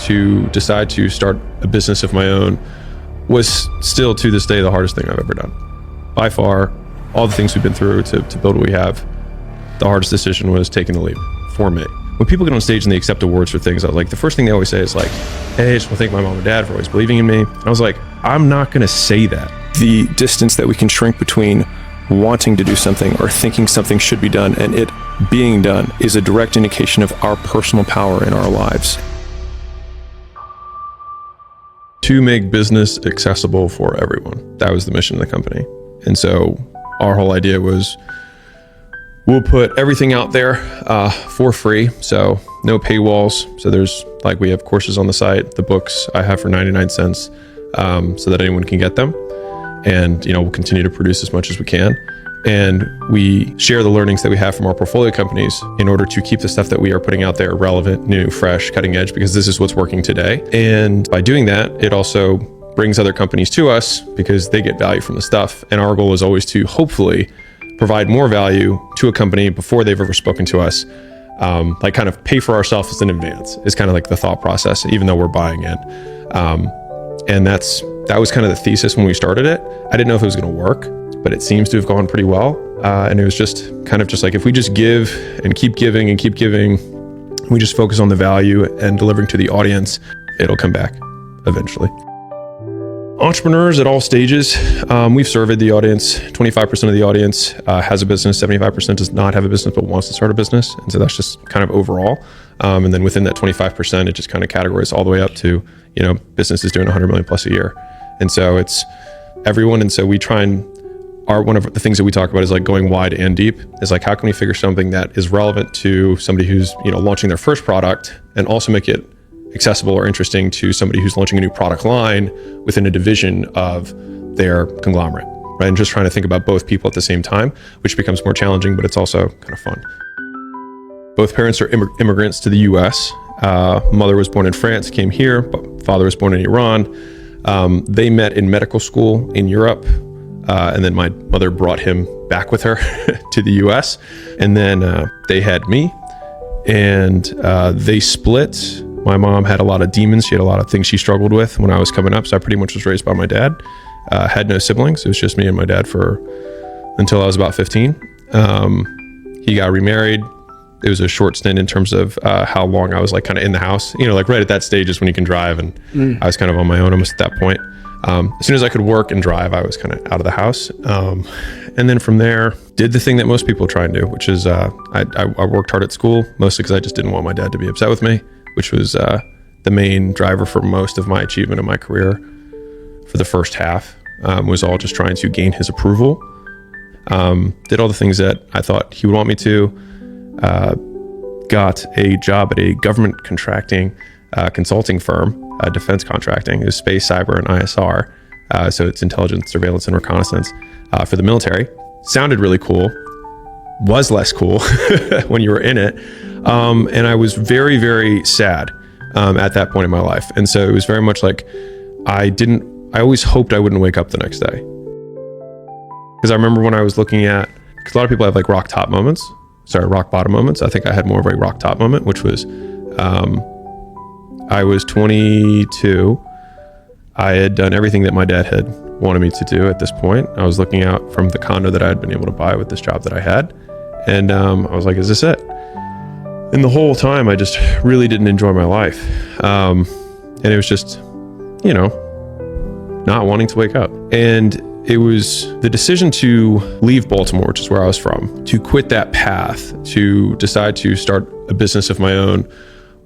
to decide to start a business of my own was still to this day the hardest thing I've ever done. By far, all the things we've been through to build what we have, the hardest decision was taking the leap for me. When people get on stage and they accept awards for things, I was like, the first thing they always say is like, hey, I just want to thank my mom and dad for always believing in me. And I was like, I'm not going to say that. The distance that we can shrink between wanting to do something or thinking something should be done and it being done is a direct indication of our personal power in our lives. To make business accessible for everyone. That was the mission of the company. And so our whole idea was, we'll put everything out there for free. So no paywalls. So there's like, we have courses on the site, the books I have for 99 cents so that anyone can get them. And, we'll continue to produce as much as we can. And we share the learnings that we have from our portfolio companies in order to keep the stuff that we are putting out there relevant, new, fresh, cutting edge, because this is what's working today. And by doing that, it also brings other companies to us because they get value from the stuff. And our goal is always to hopefully provide more value to a company before they've ever spoken to us. Like kind of pay for ourselves in advance is kind of like the thought process, even though we're buying in. And that was kind of the thesis when we started it. I didn't know if it was going to work, but it seems to have gone pretty well. And it was just kind of just like, if we just give and keep giving and keep giving, we just focus on the value and delivering to the audience, it'll come back eventually. Entrepreneurs at all stages, we've surveyed the audience. 25% of the audience has a business, 75% does not have a business but wants to start a business. And so that's just kind of overall. And then within that 25%, it just kind of categorizes all the way up to, businesses doing 100 million plus a year. And so it's everyone. And so we try and one of the things that we talk about is like going wide and deep. Is like, how can we figure something that is relevant to somebody who's, launching their first product and also make it accessible or interesting to somebody who's launching a new product line within a division of their conglomerate, right? And just trying to think about both people at the same time, which becomes more challenging, but it's also kind of fun. Both parents are immigrants to the US. Mother was born in France, came here, but father was born in Iran. They met in medical school in Europe. And then my mother brought him back with her to the US. And then they had me and they split. My mom had a lot of demons. She had a lot of things she struggled with when I was coming up. So I pretty much was raised by my dad. Had no siblings. It was just me and my dad until I was about 15. He got remarried. It was a short stint in terms of how long I was like kind of in the house, like right at that stage is when you can drive. And I was kind of on my own almost at that point. As soon as I could work and drive, I was kind of out of the house. And then from there, did the thing that most people try and do, which is I worked hard at school, mostly because I just didn't want my dad to be upset with me, which was the main driver for most of my achievement in my career for the first half, was all just trying to gain his approval. Did all the things that I thought he would want me to. Got a job at a government contracting consulting firm, defense contracting. It was space, cyber, and ISR. So it's intelligence, surveillance, and reconnaissance for the military. Sounded really cool. Was less cool when you were in it. And I was very, very sad at that point in my life. And so it was very much like I always hoped I wouldn't wake up the next day. Because I remember when I was looking at, because a lot of people have like rock bottom moments. I think I had more of a rock top moment, which was, I was 22. I had done everything that my dad had wanted me to do at this point. I was looking out from the condo that I had been able to buy with this job that I had. And I was like, is this it? And the whole time I just really didn't enjoy my life. And it was just, not wanting to wake up. And it was the decision to leave Baltimore, which is where I was from, to quit that path, to decide to start a business of my own,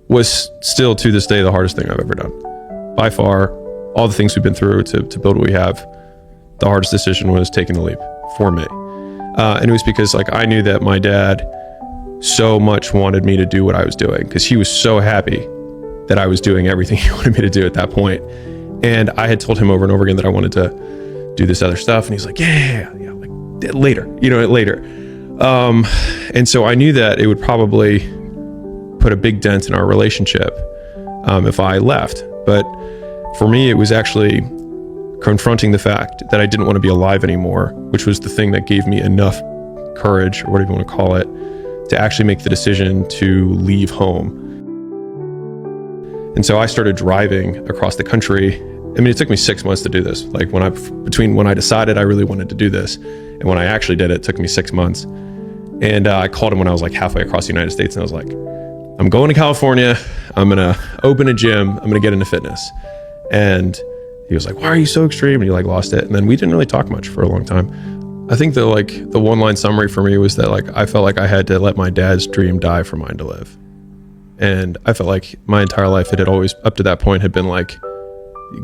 was still to this day the hardest thing I've ever done. By far, all the things we've been through to build what we have, the hardest decision was taking the leap for me. And it was because I knew that my dad so much wanted me to do what I was doing, because he was so happy that I was doing everything he wanted me to do at that point. And I had told him over and over again that I wanted to do this other stuff. And he's like, yeah, like later. And so I knew that it would probably put a big dent in our relationship if I left. But for me, it was actually confronting the fact that I didn't want to be alive anymore, which was the thing that gave me enough courage, or whatever you want to call it, to actually make the decision to leave home. And so I started driving across the country. I mean, it took me 6 months to do this. Like between when I decided I really wanted to do this and when I actually did it, it took me 6 months. And I called him when I was like halfway across the United States, and I was like, I'm going to California. I'm going to open a gym. I'm going to get into fitness. And he was like, why are you so extreme? And he like lost it. And then we didn't really talk much for a long time. I think the one line summary for me was that like, I felt like I had to let my dad's dream die for mine to live. And I felt like my entire life, it had always up to that point had been like,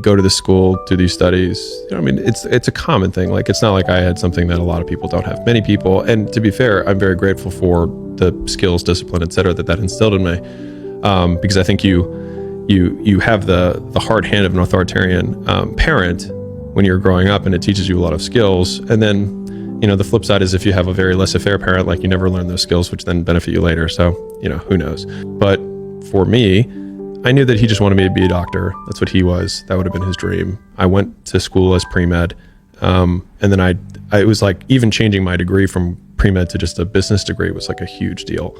go to this school, do these studies. You know, I mean, it's a common thing. Like, it's not like I had something that a lot of people don't have. Many people, and to be fair, I'm very grateful for the skills, discipline, et cetera, that instilled in me. Because I think you have the hard hand of an authoritarian parent when you're growing up, and it teaches you a lot of skills. And then, you know, the flip side is if you have a very laissez-faire parent, like you never learn those skills, which then benefit you later. So, you know, who knows? But for me, I knew that he just wanted me to be a doctor. That's what he was. That would have been his dream. I went to school as pre-med. And then it was like even changing my degree from pre-med to just a business degree was like a huge deal.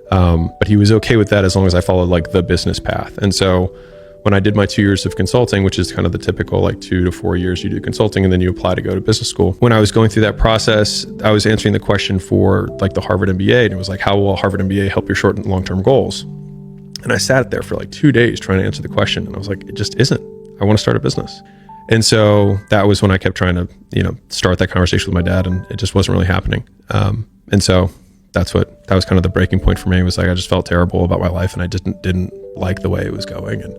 But he was okay with that as long as I followed like the business path. And so when I did my 2 years of consulting, which is kind of the typical like 2 to 4 years you do consulting and then you apply to go to business school. When I was going through that process, I was answering the question for like the Harvard MBA, and it was like, how will Harvard MBA help your short and long-term goals? And I sat there for like 2 days trying to answer the question. And I was like, it just isn't. I want to start a business. And so that was when I kept trying to, you know, start that conversation with my dad, and it just wasn't really happening. And so that was kind of the breaking point for me. It was like, I just felt terrible about my life, and I didn't like the way it was going. And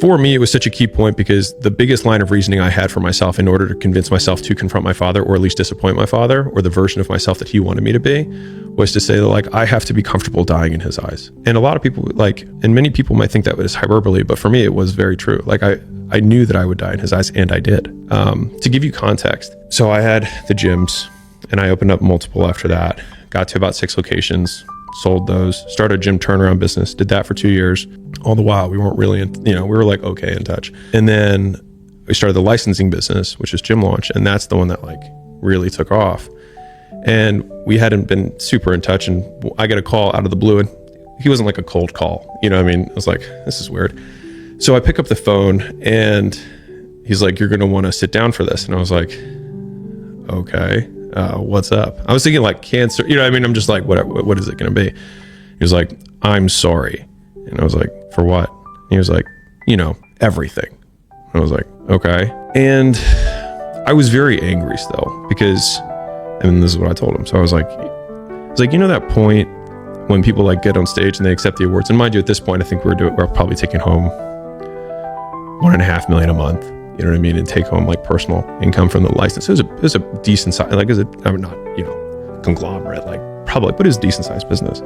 for me, it was such a key point because the biggest line of reasoning I had for myself in order to convince myself to confront my father, or at least disappoint my father, or the version of myself that he wanted me to be, was to say that like, I have to be comfortable dying in his eyes. And a lot of people and many people might think that was hyperbole, but for me, it was very true. Like I knew that I would die in his eyes, and I did. To give you context, so I had the gyms, and I opened up multiple after that, got to about 6 locations, sold those, started a gym turnaround business, did that for 2 years. All the while, we weren't really, we were like, okay, in touch. And then we started the licensing business, which is Gym Launch. And that's the one that like really took off. And we hadn't been super in touch. And I get a call out of the blue, and he wasn't like a cold call. You know what I mean? I was like, this is weird. So I pick up the phone, and he's like, you're going to want to sit down for this. And I was like, okay, what's up? I was thinking like cancer, you know what I mean? I'm just like, what is it going to be? He was like, I'm sorry. And I was like, for what? And he was like, everything. And I was like, okay. And I was very angry still because, and this is what I told him. So I was like, that point when people like get on stage and they accept the awards. And mind you, at this point, I think we're probably taking home $1.5 million a month. You know what I mean? And take home like personal income from the license. It was a decent size, like I'm not, conglomerate, like public, but it was a decent sized business.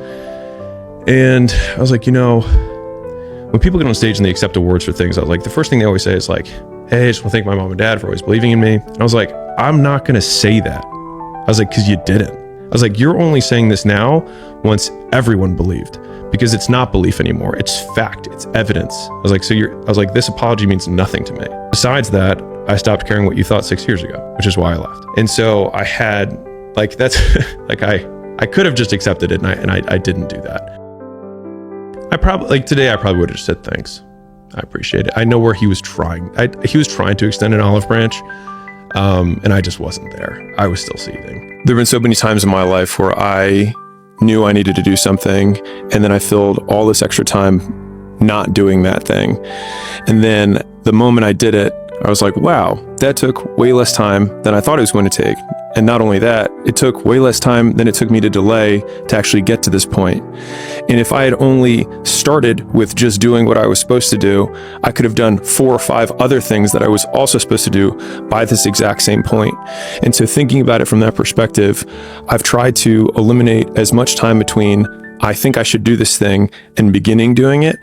And I was like, when people get on stage and they accept awards for things, I was like, the first thing they always say is like, hey, I just want to thank my mom and dad for always believing in me. And I was like, I'm not going to say that. I was like, because you didn't. I was like, you're only saying this now once everyone believed, because it's not belief anymore. It's fact. It's evidence. I was like, this apology means nothing to me. Besides that, I stopped caring what you thought 6 years ago, which is why I left. And so I had like, that's like, I could have just accepted it, and I didn't do that. Today I probably would have just said thanks. I appreciate it. I know where he was trying. He was trying to extend an olive branch, and I just wasn't there. I was still seething. There have been so many times in my life where I knew I needed to do something, and then I filled all this extra time not doing that thing. And then the moment I did it, I was like, wow, that took way less time than I thought it was going to take. And not only that, it took way less time than it took me to delay to actually get to this point. And if I had only started with just doing what I was supposed to do, I could have done 4 or 5 other things that I was also supposed to do by this exact same point. And so thinking about it from that perspective, I've tried to eliminate as much time between I think I should do this thing and beginning doing it.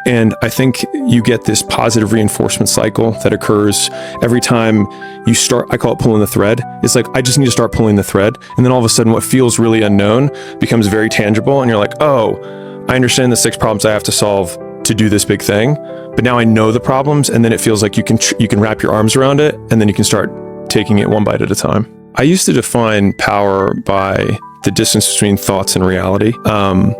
And I think you get this positive reinforcement cycle that occurs every time you start. I call it pulling the thread. It's like, I just need to start pulling the thread. And then all of a sudden what feels really unknown becomes very tangible. And you're like, oh, I understand the 6 problems I have to solve to do this big thing. But now I know the problems. And then it feels like you can wrap your arms around it. And then you can start taking it one bite at a time. I used to define power by the distance between thoughts and reality.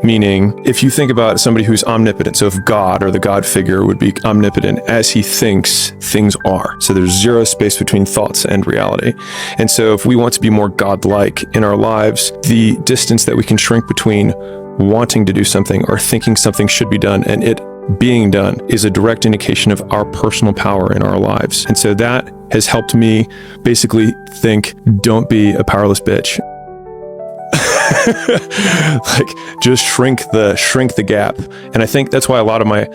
Meaning, if you think about somebody who's omnipotent, so if God or the God figure would be omnipotent, as he thinks, things are. So there's zero space between thoughts and reality. And so if we want to be more God-like in our lives, the distance that we can shrink between wanting to do something or thinking something should be done and it being done is a direct indication of our personal power in our lives. And so that has helped me basically think, don't be a powerless bitch. Like, just shrink the gap. And I think that's why a lot of my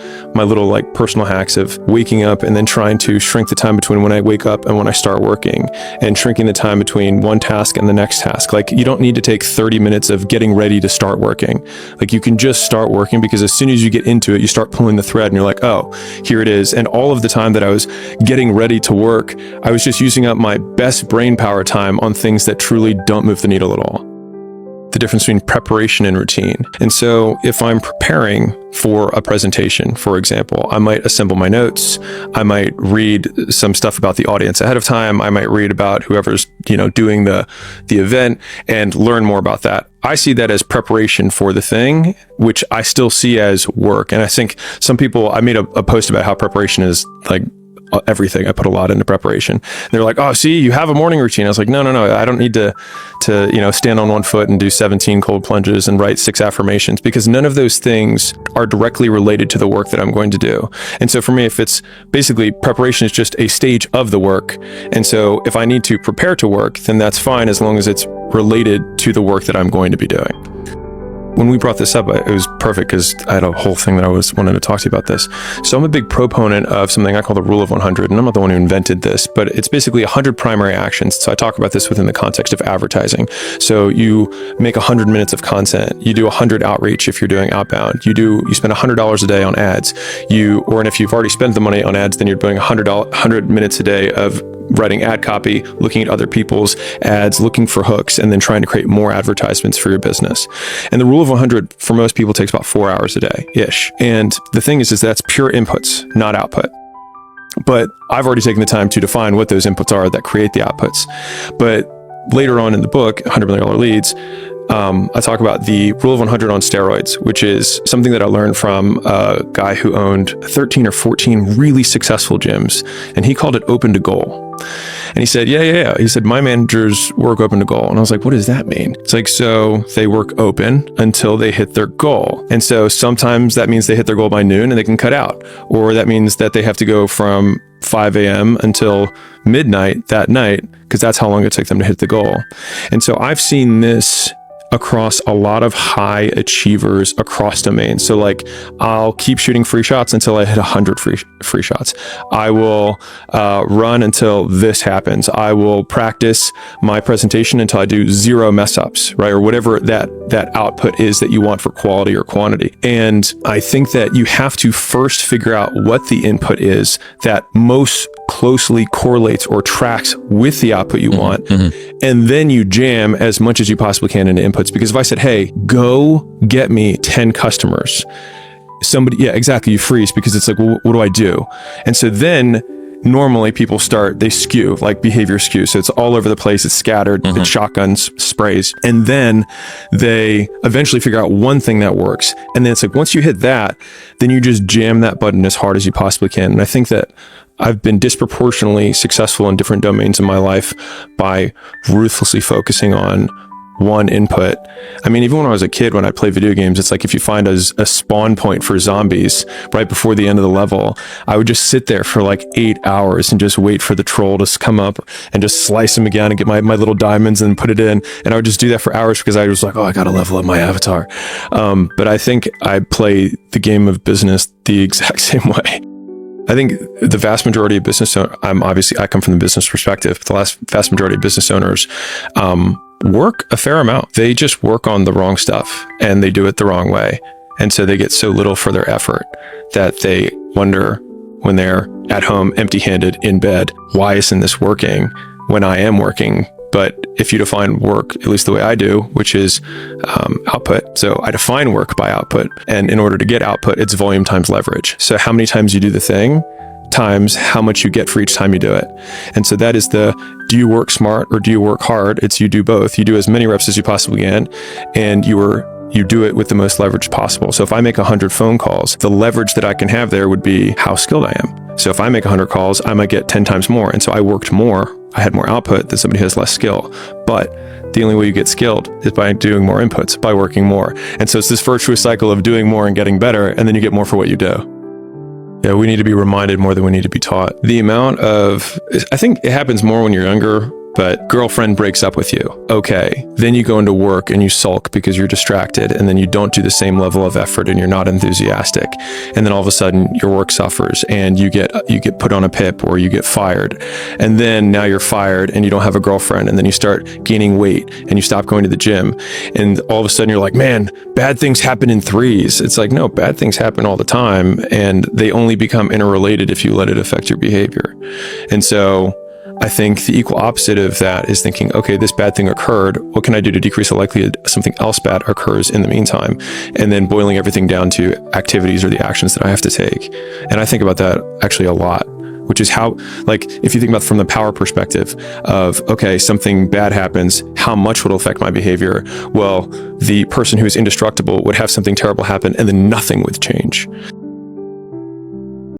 little like personal hacks of waking up and then trying to shrink the time between when I wake up and when I start working, and shrinking the time between one task and the next task. Like, you don't need to take 30 minutes of getting ready to start working. Like, you can just start working, because as soon as you get into it, you start pulling the thread and you're like, oh, here it is. And all of the time that I was getting ready to work, I was just using up my best brain power time on things that truly don't move the needle at all. The difference between preparation and routine. And so if I'm preparing for a presentation, for example, I might assemble my notes. I might read some stuff about the audience ahead of time. I might read about whoever's, doing the event and learn more about that. I see that as preparation for the thing, which I still see as work. And I think some people, I made a post about how preparation is like everything. I put a lot into preparation. They're like, oh, see, you have a morning routine. I was like, no, I don't need to stand on one foot and do 17 cold plunges and write 6 affirmations, because none of those things are directly related to the work that I'm going to do. And so for me, if it's basically preparation is just a stage of the work. And so if I need to prepare to work, then that's fine, as long as it's related to the work that I'm going to be doing. When we brought this up, it was perfect, because I had a whole thing that I wanted to talk to you about this. So I'm a big proponent of something I call the rule of 100, and I'm not the one who invented this, but it's basically 100 primary actions. So I talk about this within the context of advertising. So you make 100 minutes of content, you do 100 outreach if you're doing outbound, you spend $100 a day on ads, and if you've already spent the money on ads, then you're doing 100 minutes a day of writing ad copy, looking at other people's ads, looking for hooks, and then trying to create more advertisements for your business. And the rule of 100 for most people takes about 4 hours a day-ish. And the thing is that's pure inputs, not output. But I've already taken the time to define what those inputs are that create the outputs. But later on in the book, $100 Million Leads, I talk about the rule of 100 on steroids, which is something that I learned from a guy who owned 13 or 14 really successful gyms, and he called it open to goal. And he said, yeah. He said, my managers work open to goal. And I was like, what does that mean? It's like, so they work open until they hit their goal. And so sometimes that means they hit their goal by noon and they can cut out. Or that means that they have to go from 5 a.m. until midnight that night, because that's how long it took them to hit the goal. And so I've seen this across a lot of high achievers across domains. So like, I'll keep shooting free shots until I hit 100 free shots. I will run until this happens. I will practice my presentation until I do 0 mess ups, right? Or whatever that output is that you want for quality or quantity. And I think that you have to first figure out what the input is that most closely correlates or tracks with the output you want. Mm-hmm. And then you jam as much as you possibly can into inputs. Because if I said, hey, go get me 10 customers, you freeze, because it's like, well, what do I do? And so then normally people they skew, like behavior skew. So it's all over the place. It's scattered, mm-hmm. It's shotguns, sprays. And then they eventually figure out one thing that works. And then it's like, once you hit that, then you just jam that button as hard as you possibly can. And I think that I've been disproportionately successful in different domains in my life by ruthlessly focusing on one input. I mean, even when I was a kid, when I played video games, it's like if you find a spawn point for zombies right before the end of the level, I would just sit there for like 8 hours and just wait for the troll to come up and just slice him again and get my little diamonds and put it in. And I would just do that for hours because I was like, oh, I got to level up my avatar. But I think I play the game of business the exact same way. I think the vast majority of business owners, I come from the business perspective, the vast majority of business owners, work a fair amount. They just work on the wrong stuff and they do it the wrong way. And so they get so little for their effort that they wonder when they're at home, empty-handed in bed, why isn't this working when I am working? But if you define work, at least the way I do, which is output. So I define work by output. And in order to get output, it's volume times leverage. So how many times you do the thing times how much you get for each time you do it. And so that is the, do you work smart or do you work hard? It's you do both. You do as many reps as you possibly can, and you do it with the most leverage possible. So if I make 100 phone calls, the leverage that I can have there would be how skilled I am. So if I make 100 calls, I might get 10 times more. And so I worked more. I had more output than somebody who has less skill. But the only way you get skilled is by doing more inputs, by working more. And so it's this virtuous cycle of doing more and getting better, and then you get more for what you do. Yeah, we need to be reminded more than we need to be taught. The amount of, I think it happens more when you're younger, but girlfriend breaks up with you. Okay, then you go into work and you sulk because you're distracted, and then you don't do the same level of effort and you're not enthusiastic. And then all of a sudden your work suffers and you get put on a PIP or you get fired. And then now you're fired and you don't have a girlfriend, and then you start gaining weight and you stop going to the gym. And all of a sudden you're like, man, bad things happen in threes. It's like, no, bad things happen all the time, and they only become interrelated if you let it affect your behavior. And so I think the equal opposite of that is thinking, okay, this bad thing occurred. What can I do to decrease the likelihood something else bad occurs in the meantime? And then boiling everything down to activities or the actions that I have to take. And I think about that actually a lot, which is how, like, if you think about from the power perspective of, okay, something bad happens, how much would it affect my behavior? Well, the person who's indestructible would have something terrible happen and then nothing would change.